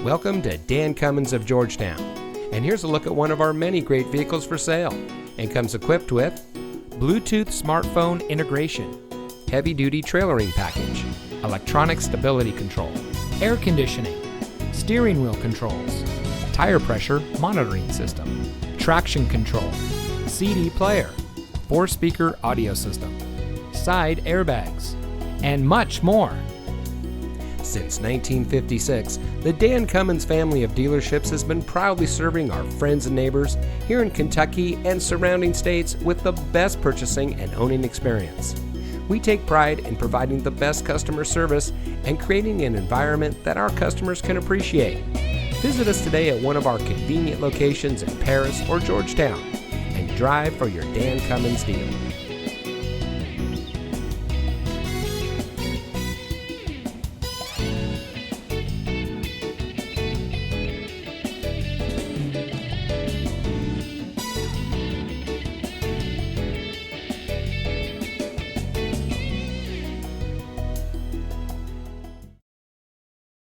Welcome to Dan Cummins of Georgetown, and here's a look at one of our many great vehicles for sale, and comes equipped with Bluetooth smartphone integration, heavy-duty trailering package, electronic stability control, air conditioning, steering wheel controls, tire pressure monitoring system, traction control, CD player, 4-speaker audio system, side airbags, and much more. Since 1956, the Dan Cummins family of dealerships has been proudly serving our friends and neighbors here in Kentucky and surrounding states with the best purchasing and owning experience. We take pride in providing the best customer service and creating an environment that our customers can appreciate. Visit us today at one of our convenient locations in Paris or Georgetown and drive for your Dan Cummins deal.